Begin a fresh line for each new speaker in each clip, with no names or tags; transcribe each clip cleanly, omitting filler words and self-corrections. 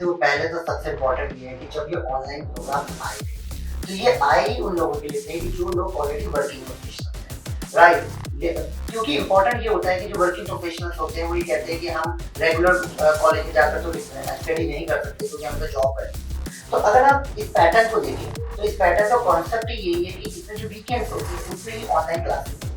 तो पहले तो सबसे इम्पोर्टेंट ये है कि जब ये ऑनलाइन प्रोग्राम आए थे, तो ये आए ही उन लोगों के लिए थे कि जो लोग ऑलरेडी वर्किंग प्रोफेशनल हैं, राइट? क्योंकि इम्पोर्टेंट ये होता है कि जो वर्किंग प्रोफेशनल्स होते हैं वो ये कहते हैं कि हम रेगुलर कॉलेज में जाकर तो स्टडी नहीं कर सकते क्योंकि हम तो जॉब करें। तो अगर आप इस पैटर्न को देखें तो इस पैटर्न का कॉन्सेप्ट ही यही है कि इसमें जो वीकेंड्स होते हैं उसमें ही ऑनलाइन क्लासेस।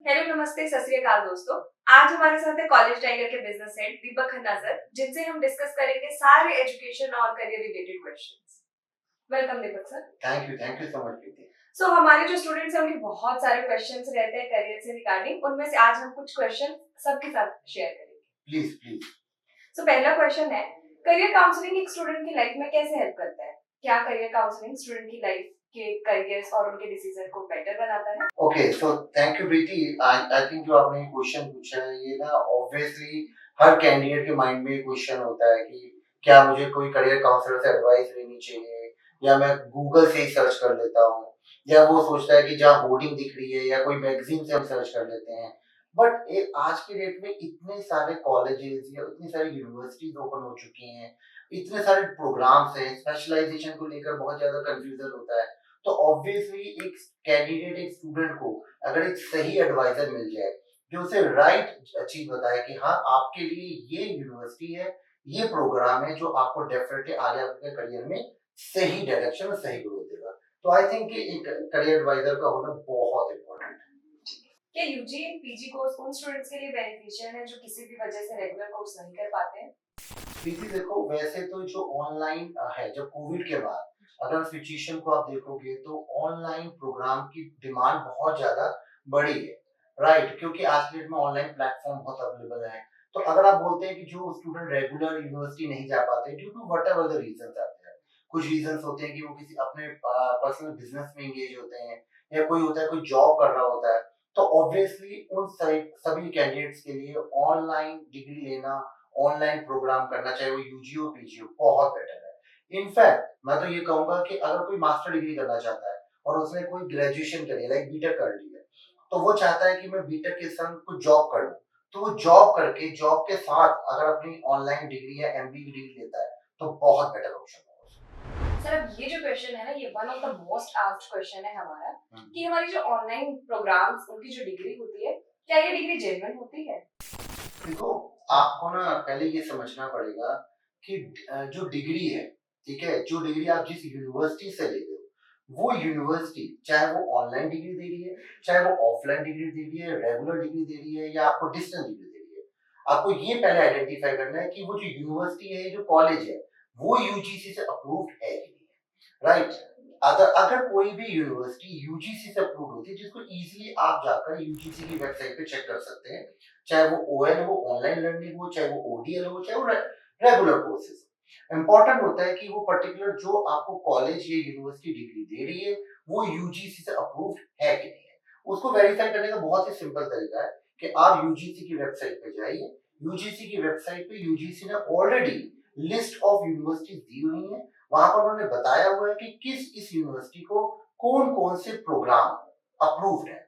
हेलो नमस्ते सत श्री अकाल दोस्तों। आज हमारे साथ है कॉलेज टाइगर के business head Deepak Khanna sir, जिनसे हम डिस्कस करेंगे सारे एजुकेशन और career related questions. Welcome Deepak sir.
Thank you so much Preeti.
So हमारे जो स्टूडेंट्स हैं उनके बहुत सारे क्वेश्चंस रहते हैं करियर से रिगार्डिंग, उनमें से आज हम कुछ क्वेश्चन सबके साथ शेयर करेंगे।
Please please.
सो पहला क्वेश्चन है, करियर काउंसलिंग एक स्टूडेंट की लाइफ में कैसे हेल्प करता है? क्या करियर काउंसलिंग स्टूडेंट की लाइफ के करियर्स और उनके डिसीजन को बेटर बनाता है?
Okay, so thank you Preeti. I think जो आपने क्वेश्चन पूछा है ये ना ऑब्वियसली हर कैंडिडेट के माइंड में ये क्वेश्चन होता है कि क्या मुझे कोई करियर काउंसलर से एडवाइस लेनी चाहिए या मैं गूगल से ही सर्च कर लेता हूँ, या वो सोचता है कि जहाँ होर्डिंग दिख रही है या कोई मैगजीन से हम सर्च कर लेते हैं। बट आज के डेट में इतने सारे कॉलेजेस या इतनी सारी यूनिवर्सिटीज ओपन हो चुकी हैं, इतने सारे प्रोग्राम्स हैं, स्पेशलाइजेशन को लेकर बहुत ज्यादा कंफ्यूजन होता है। तो ऑब्वियसली एक कैंडिडेट, एक स्टूडेंट को अगर एक सही एडवाइजर मिल जाए जो उसे राइट चीज बताए कि हाँ आपके लिए ये यूनिवर्सिटी है, ये प्रोग्राम है जो आपको डेफिनेटली आगे आपके करियर में सही डायरेक्शन और सही ग्रोथ देगा, तो आई थिंक कि एक करियर एडवाइजर का होना बहुत इंपॉर्टेंट है।
क्या यूजी एंड पीजी कोर्स उन स्टूडेंट्स के लिए बेनिफिशियल है जो किसी भी वजह से रेगुलर कोर्स नहीं कर पाते हैं?
दीदी देखो, वैसे तो जो ऑनलाइन है, जब कोविड के बाद अगर सिचुएशन को आप देखोगे तो ऑनलाइन प्रोग्राम की डिमांड बहुत ज्यादा बढ़ी है, राइट? क्योंकि आज के डेट में ऑनलाइन प्लेटफॉर्म बहुत अवेलेबल है। तो अगर आप बोलते हैं कि जो स्टूडेंट रेगुलर यूनिवर्सिटी नहीं जा पाते due to whatever the reason आते हैं, कुछ रीजन होते हैं कि वो किसी अपने पर्सनल बिजनेस में एंगेज होते हैं, या कोई होता है कोई जॉब कर रहा होता है, तो ऑब्वियसली उन सभी कैंडिडेट्स के लिए ऑनलाइन डिग्री लेना, ऑनलाइन प्रोग्राम करना, चाहे वो यूजी हो पीजी हो, बहुत बेटर है। इनफैक्ट मैं तो ये कहूंगा कि अगर कोई मास्टर डिग्री करना चाहता है और उसने कोई ग्रेजुएशन करी है, लाइक बीटेक कर ली है, तो वो चाहता है कि मैं बीटेक के संग कुछ जॉब कर लूं, तो वो जॉब करके जॉब के साथ अगर अपनी ऑनलाइन डिग्री या एमबीए की डिग्री लेता है तो बहुत बेटर ऑप्शन है।
सर अब ये जो क्वेश्चन है ना, ये one of the most asked question है हमारा, कि हमारी जो ऑनलाइन प्रोग्राम्स उनकी जो डिग्री होती है, क्या ये डिग्री जेन्युइन होती है?
देखो, आपको ना पहले ये समझना पड़ेगा कि जो डिग्री है, ठीक है, जो डिग्री आप जिस यूनिवर्सिटी से लेते हो, वो यूनिवर्सिटी चाहे वो ऑनलाइन डिग्री दे रही है, चाहे वो ऑफलाइन डिग्री दे रही है, रेगुलर डिग्री दे रही है, या आपको डिस्टेंस डिग्री दे रही है, आपको ये पहले आइडेंटिफाई करना है कि वो जो यूनिवर्सिटी है, जो कॉलेज है, वो यूजीसी से अप्रूव्ड है कि नहीं, राइट? अगर अगर कोई भी यूनिवर्सिटी यूजीसी से अप्रूव होती है, जिसको इजीली आप जाकर यूजीसी की वेबसाइट पे चेक कर सकते हैं, चाहे वो ओएल हो, ऑनलाइन लर्निंग हो, चाहे वो ओडीएल हो, चाहे वो रेगुलर कोर्सेज हो। इंपॉर्टेंट होता है कि वो पर्टिकुलर जो आपको कॉलेज या यूनिवर्सिटी डिग्री दे रही है वो यूजीसी से अप्रूव्ड है कि नहीं है। उसको वेरीफाई करने का बहुत ही सिंपल तरीका है कि आप यूजीसी की वेबसाइट पे जाइए। यूजीसी की वेबसाइट पे यूजीसी ने ऑलरेडी लिस्ट ऑफ यूनिवर्सिटीज दी हुई है, वहां पर उन्होंने बताया हुआ है कि किस इस यूनिवर्सिटी को कौन कौन से प्रोग्राम अप्रूव्ड है,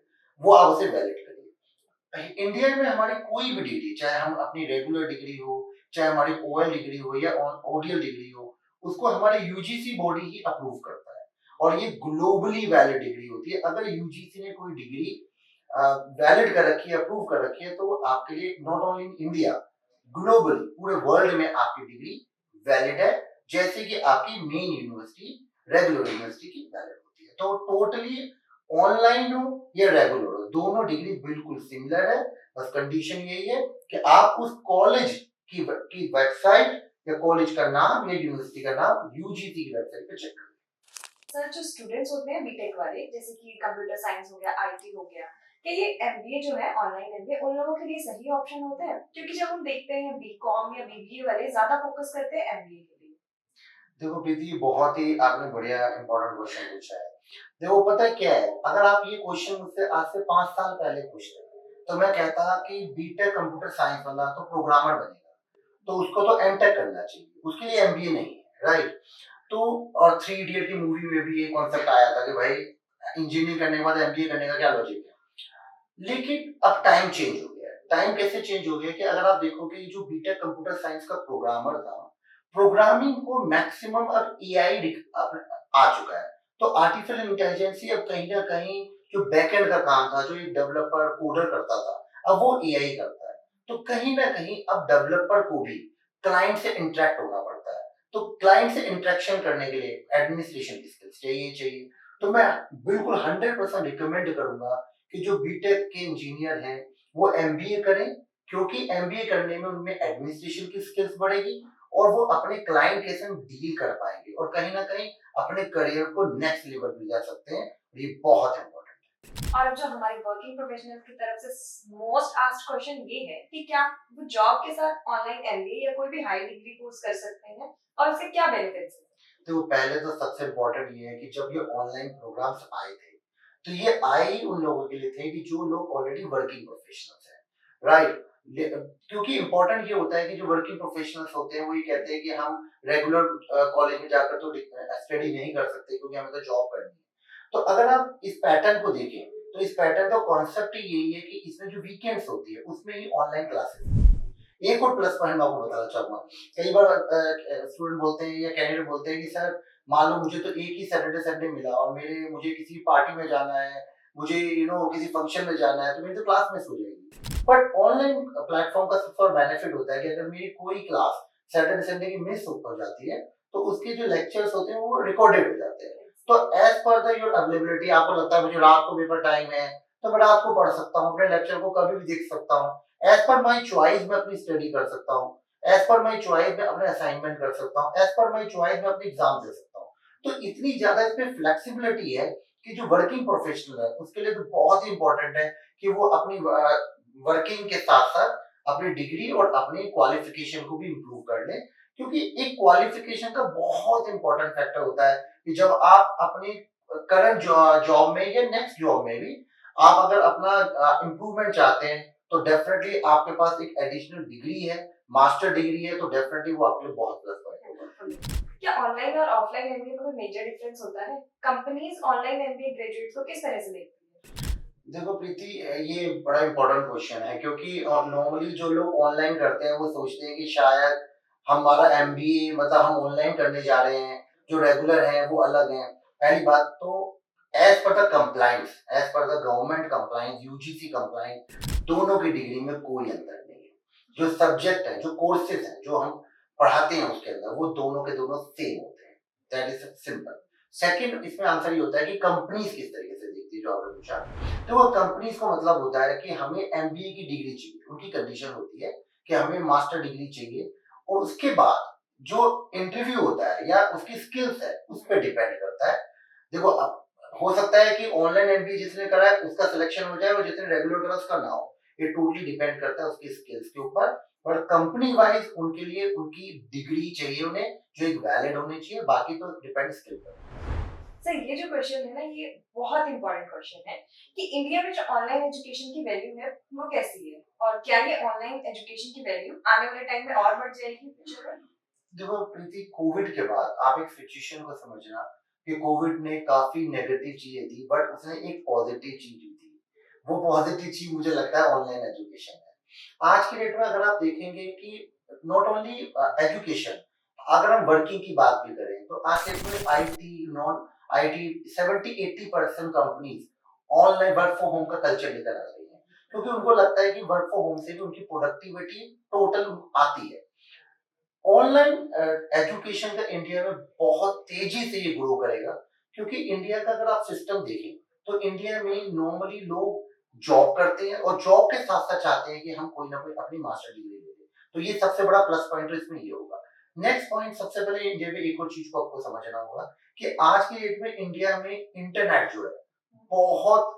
वो आप उसे वैलिड करिए। इंडिया में हमारी कोई भी डिग्री, चाहे हम अपनी रेगुलर डिग्री हो, चाहे हमारी ओएल डिग्री हो या ओडीएल डिग्री हो, उसको हमारे यूजीसी बॉडी ही अप्रूव करता है और ये ग्लोबली वैलिड डिग्री होती है। अगर यूजीसी ने कोई डिग्री वैलिड कर रखी है, अप्रूव कर रखी है, तो आपके लिए not only in India, globally पूरे वर्ल्ड में आपकी डिग्री वैलिड है, जैसे कि आपकी मेन यूनिवर्सिटी, रेगुलर यूनिवर्सिटी की वैलिड होती है। तो टोटली ऑनलाइन हो या रेगुलर हो, दोनों डिग्री बिल्कुल सिमिलर है। बस कंडीशन यही है कि आप उस कॉलेज की वेबसाइट या कॉलेज का नाम या यूनिवर्सिटी का नाम यूजीसी की वेबसाइट पे चेक करें।
सर जो स्टूडेंट्स होते हैं बीटेक वाले, जैसे कि कंप्यूटर साइंस हो गया, आईटी हो गया, क्या ये एमबीए जो है ऑनलाइन एमबीए उन लोगों के लिए सही ऑप्शन होता है? क्योंकि जब हम देखते हैं बीकॉम या बीबीए वाले ज्यादा फोकस करते हैं एमबीए के लिए।
देखो प्रीति, बहुत ही आपने बढ़िया इंपॉर्टेंट क्वेश्चन पूछा है। देखो पता है क्या है, अगर आप ये क्वेश्चन मुझसे आज से 5 साल पहले पूछते तो मैं कहता कि बीटेक कंप्यूटर साइंस वाला तो प्रोग्रामर बनेगा, तो उसको तो एमटेक करना चाहिए, उसके लिए एमबीए नहीं है, राइट? तो और थ्री इडियट की मूवी में भी ये कॉन्सेप्ट आया था कि भाई इंजीनियरिंग करने के बाद एमबीए करने का क्या लॉजिक है। लेकिन अब टाइम चेंज हो गया है, टाइम कैसे चेंज हो गया कि अगर आप देखोगे ये जो बीटेक कंप्यूटर साइंस का प्रोग्रामर था, प्रोग्रामिंग को मैक्सिमम अब एआई आ चुका है। तो आर्टिफिशियल इंटेलिजेंस ही अब कहीं ना कहीं जो बैकएंड का काम था, जो एक डेवलपर कोडर करता था, अब वो एआई करता है। तो कहीं ना कहीं अब डेवलपर को भी क्लाइंट से इंटरेक्ट होना पड़ता है। तो क्लाइंट से इंटरेक्शन करने के लिए एडमिनिस्ट्रेशन की स्किल्स चाहिए। तो मैं बिल्कुल 100% रिकमेंड करूंगा कि जो बीटेक के इंजीनियर हैं वो एमबीए करें, क्योंकि एमबीए करने में उनमें एडमिनिस्ट्रेशन की स्किल्स बढ़ेगी और वो अपने क्लाइंट के संग डील कर पाएंगे और कहीं ना कहीं अपने करियर को नेक्स्ट लेवल पे जा सकते हैं। ये बहुत इंपॉर्टेंट
और अब जो हमारे वर्किंग प्रोफेशनल्स की तरफ से मोस्ट आस्क्ड क्वेश्चन ये है कि क्या वो जॉब के साथ ऑनलाइन एमबीए या कोई भी हाई डिग्री कोर्स कर सकते हैं और उसके क्या बेनिफिट्स हैं?
है। तो पहले तो सबसे इम्पोर्टेंट ये है कि जब ये ऑनलाइन प्रोग्राम्स आए थे, तो ये आए ही उन लोगों के लिए थे कि जो लोग ऑलरेडी वर्किंग प्रोफेशनल्स हैं, राइट। क्योंकि इम्पोर्टेंट ये होता है कि जो वर्किंग प्रोफेशनल्स होते हैं वो ये कहते हैं कि हम रेगुलर कॉलेज में जाकर तो स्टडी नहीं कर सकते क्योंकि हमें तो जॉब करनी है। तो अगर आप इस पैटर्न को देखें, तो इस पैटर्न का कॉन्सेप्ट ही यही है कि इसमें जो वीकेंड्स होती है उसमें ही ऑनलाइन क्लासेस। एक और प्लस पॉइंट मैं आपको बताना चाहूंगा। कई बार स्टूडेंट बोलते हैं या कैंडिडेट बोलते हैं कि सर मान लो मुझे तो एक ही सैटरडे संडे मिला और मुझे किसी पार्टी में जाना है, मुझे किसी फंक्शन में जाना है, तो मेरी तो क्लास मिस हो जाएगी। बट ऑनलाइन प्लेटफॉर्म का सबसे बड़ा बेनिफिट होता है कि अगर मेरी कोई क्लास सैटरडे संडे की मिस हो जाती है, तो उसके जो लेक्चर्स होते हैं वो रिकॉर्डेड हो जाते हैं। तो as per the your availability, आपको लगता है मुझे रात को पेपर टाइम है, तो मैं रात को पढ़ सकता हूँ, अपने लेक्चर को कभी भी देख सकता हूँ। एज पर माई चॉइस मैं अपनी स्टडी कर सकता हूँ, एज पर माई चॉइस मैं अपने असाइनमेंट कर सकता हूँ, एज पर माई चॉइस मैं अपने एग्जाम दे सकता हूँ। तो इतनी ज्यादा इसमें फ्लेक्सिबिलिटी है कि जो वर्किंग प्रोफेशनल है उसके लिए तो बहुत ही इंपॉर्टेंट है कि वो अपनी वर्किंग के साथ साथ अपनी डिग्री और अपनी क्वालिफिकेशन को भी इम्प्रूव कर ले। क्योंकि एक क्वालिफिकेशन का बहुत इंपॉर्टेंट फैक्टर होता है कि जब आप अपने करंट जॉब में या नेक्स्ट जॉब में भी आप अगर अपना इम्प्रूवमेंट चाहते हैं, तो डेफिनेटली आपके पास एक एडिशनल डिग्री है, मास्टर डिग्री है, तो डेफिनेटली वो आपके लिए बहुत प्लस पॉइंट होगा।
क्या ऑनलाइन और ऑफलाइन एमबीए में कोई मेजर डिफरेंस होता है? कंपनीज ऑनलाइन एमबीए ग्रेजुएट्स को किस तरह से देखती है?
देखो प्रीति, ये बड़ा इंपॉर्टेंट क्वेश्चन है क्योंकि नॉर्मली जो लोग ऑनलाइन करते हैं वो सोचते हैं कि शायद हमारा एमबीए मतलब हम ऑनलाइन करने जा रहे हैं, जो रेगुलर है वो अलग है। पहली बात तो as per the compliance, as per the government compliance, UGC compliance, दोनों की डिग्री में कोई अंतर नहीं है। जो सब्जेक्ट है, जो कोर्सेज हैं, जो हम पढ़ाते हैं उसके अंदर, वो दोनों के दोनों सेम होते हैं। That is simple. सेकंड इसमें आंसर ये होता है कि कंपनीज किस तरीके से देखती है, जो आपने पूछा। तो वो कंपनीज का मतलब होता है कि हमें एमबीए की डिग्री चाहिए, उनकी कंडीशन होती है कि हमें मास्टर डिग्री चाहिए और उसके बाद जो इंटरव्यू होता है या उसकी स्किल्स है उस पर डिपेंड करता है। देखो अब हो सकता है कि ऑनलाइन एमबीए जिसने करा है उसका सिलेक्शन हो जाए और जिसने रेगुलर करा उसका ना हो। ये टोटली डिपेंड करता है उसकी स्किल्स के ऊपर। पर कंपनी वाइज उनके लिए उनकी डिग्री चाहिए उन्हें, जो एक वैलिड होनी चाहिए, बाकी तो डिपेंड स्किल पर।
सर ये जो क्वेश्चन है ना ये बहुत इंपॉर्टेंट क्वेश्चन है कि इंडिया में जो ऑनलाइन एजुकेशन की वैल्यू है वो कैसी है और क्या ये ऑनलाइन एजुकेशन की वैल्यू आने वाले टाइम में और बढ़ जाएगी फ्यूचर में?
देखो प्रीति, कोविड के बाद आप एक सिचुएशन को समझना कि कोविड ने काफी नेगेटिव चीजें दी बट उसने एक पॉजिटिव चीज दी थी। वो पॉजिटिव चीज मुझे लगता है ऑनलाइन एजुकेशन है। आज के डेट में अगर आप देखेंगे कि नॉट ओनली एजुकेशन, अगर हम वर्किंग की बात भी करें तो आज के डेट में IT, non IT 70-80% companies online work from home का कल्चर लेकर आ रही है, क्योंकि उनको लगता है कि वर्क फ्रॉम होम से भी उनकी प्रोडक्टिविटी टोटल आती है। ऑनलाइन एजुकेशन का इंडिया में बहुत तेजी से ये ग्रो करेगा, क्योंकि इंडिया का अगर आप सिस्टम देखें तो इंडिया में नॉर्मली लोग जॉब करते हैं और जॉब के साथ साथ चाहते हैं कि हम कोई ना कोई अपनी मास्टर डिग्री ले लें। तो ये सबसे बड़ा प्लस पॉइंट तो इसमें ये होगा। नेक्स्ट पॉइंट, सबसे पहले इंडिया में एक और चीज को आपको समझना होगा कि आज के डेट में इंडिया में इंटरनेट जो है बहुत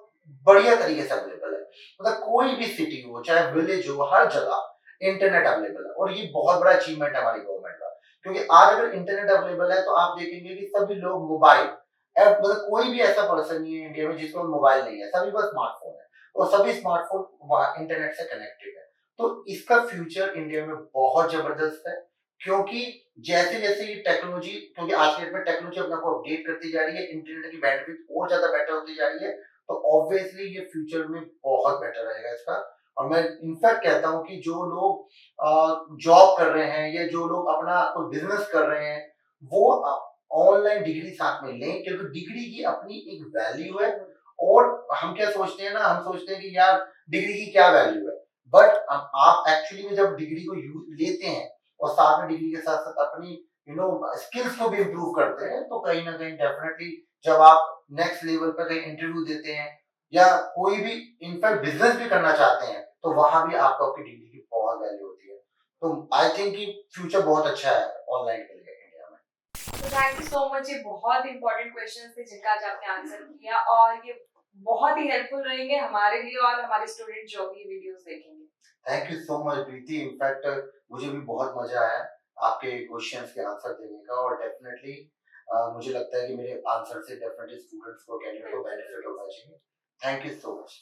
बढ़िया तरीके से अवेलेबल है। मतलब कोई भी सिटी हो चाहे विलेज हो, हर जगह इंटरनेट अवेलेबल है और ये बहुत बड़ा अचीवमेंट है हमारी गवर्नमेंट का। क्योंकि आज अगर इंटरनेट अवेलेबल है तो आप देखेंगे कि सभी लोग मोबाइल, मतलब कोई भी ऐसा पर्सन नहीं है इंडिया में जिसको मोबाइल नहीं है, सभी पास स्मार्टफोन है और सभी स्मार्टफोन इंटरनेट से कनेक्टेड है। तो इसका फ्यूचर इंडिया में बहुत जबरदस्त है, क्योंकि जैसे जैसे ये टेक्नोलॉजी, क्योंकि आज के डेट में टेक्नोलॉजी अपने को अपडेट करती जा रही है, इंटरनेट की बैंडविड्थ और ज्यादा बेटर होती जा रही है, तो ऑब्वियसली ये फ्यूचर में बहुत बेटर रहेगा इसका। और मैं इनफैक्ट कहता हूँ कि जो लोग जॉब कर रहे हैं या जो लोग अपना कोई बिजनेस कर रहे हैं, वो ऑनलाइन डिग्री साथ में लें, क्योंकि डिग्री की अपनी एक वैल्यू है। और हम क्या सोचते हैं ना, हम सोचते हैं कि यार डिग्री की क्या वैल्यू है, बट आप एक्चुअली में जब डिग्री को यूज लेते हैं और साथ में डिग्री के साथ साथ अपनी स्किल्स को भी इम्प्रूव करते हैं, तो कहीं ना कहीं डेफिनेटली जब आप नेक्स्ट लेवल पर कहीं इंटरव्यू देते हैं या कोई भी इनफैक्ट बिजनेस भी करना चाहते हैं, तो वहां भी आपको आपकी डिग्री की बहुत वैल्यू होती है। तो आई थिंक कि फ्यूचर बहुत अच्छा है ऑनलाइन के लिए इंडिया में।
तो थैंक यू सो मच, ये बहुत इंपॉर्टेंट क्वेश्चंस थे जिनका आज आपने आंसर किया, और ये बहुत ही हेल्पफुल रहेंगे हमारे लिए और हमारे स्टूडेंट जो भी वीडियोस देखेंगे।
Thank you so much Preeti, in fact मुझे भी बहुत मजा आया आपके क्वेश्चंस के आंसर देने का, और डेफिनेटली मुझे लगता है कि मेरे आंसर से डेफिनेटली स्टूडेंट्स को कैंडिडेट को बेनिफिट होना चाहिए। Thank you so much.